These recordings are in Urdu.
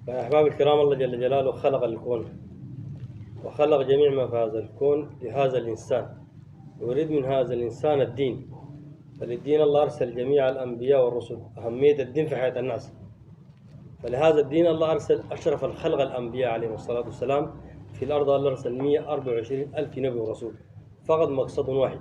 يا أحباب الكرام، الله جل جلاله خلق الكون وخلق جميع ما في هذا الكون لهذا الإنسان، يريد من هذا الإنسان الدين. فللدين الله أرسل جميع الأنبياء والرسل. أهمية الدين في حياة الناس، فلهذا الدين الله أرسل أشرف الخلق الأنبياء عليهم الصلاة والسلام. في الأرض الله أرسل 124 ألف نبي ورسول، فقط مقصد واحد.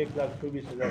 1,24,000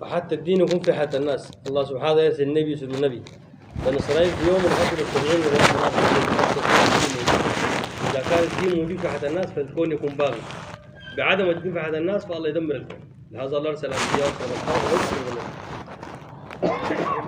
فحتى الدين يكون في حياة الناس، الله سبحانه يرسل النبي يسلم النبي. بني إسرائيل في يوم الأكل والتنعيم إذا كان الدين موجود في حياة الناس فالكون يكون باغي. بعدم الدين في حياة الناس فالله يدمر الكون. لهذا الله أرسل الأنبياء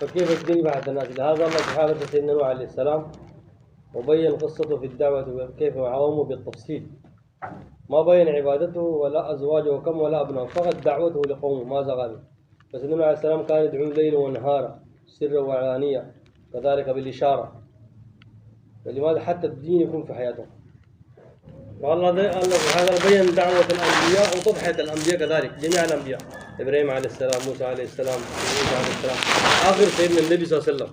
فكيف الدين بعد الناس؟ لهذا الله سبحانه سيدنا نوح عليه السلام وبين قصته في الدعوة كيف وعظمه بالتفصيل. ما بين عبادته ولا أزواجه وكم ولا أبناء، فقط دعوته لقومه ماذا قال. فسيدنا نوح عليه السلام كان يدعو ليلا ونهارا سرا وعلانية، كذلك بالإشارة. فلماذا حتى الدين يكون في حياته؟ والله الله سبحانه بين دعوة الأنبياء وتضحية الأنبياء كذلك، جميع الأنبياء، إبراهيم عليه السلام، موسى عليه السلام، عيسى عليه السلام، آخر سيدنا النبي صلى الله عليه وسلم.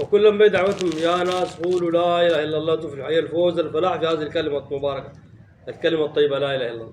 وكلهم بدعوتهم يا ناس قولوا لا إله إلا الله تفلح، هي الفوز الفلاح في هذه الكلمة المباركة، الكلمة الطيبة لا إله إلا الله.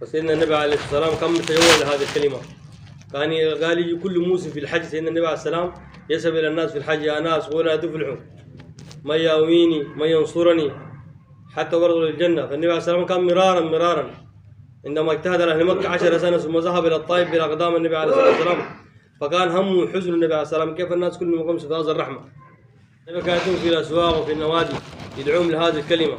فسيدنا النبي عليه السلام كم تجول هذه الكلمة، كان قال يجي كل موسم في الحج سيدنا النبي عليه السلام يسأل إلى الناس في الحج يا ناس ولا تفلحوا، من يأويني من ينصرني حتى ورثوا الجنة. فالنبي عليه السلام كان مرارا عندما اجتهد أهل مكة 10 سنة ثم ذهب إلى الطائف بأقدام النبي عليه الصلاة والسلام، فكان هم وحزن النبي عليه السلام كيف الناس كلهم يقوموا في هذا الرحمة. النبي كان يكون في الأسواق وفي النوادي يدعوهم لهذه الكلمة.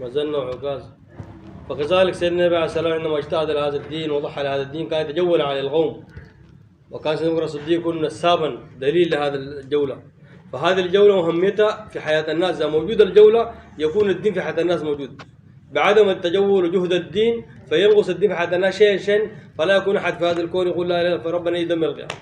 مزنة وعكاز. وكذلك سيدنا النبي عليه السلام عندما اجتهد لهذا الدين وضحى لهذا الدين كان يتجول على القوم، وكان سيدنا الصديق يكون نسابا دليل لهذه الجولة. فهذه الجولة أهميتها في حياة الناس، إذا موجودة الجولة يكون الدين في حياة الناس موجود. بعدم التجول وجهد الدين فينقص الدين في حياة الناس شيئا فلا يكون أحد في هذا الكون يقول لا إله إلا الله فربنا يدمر القيامة.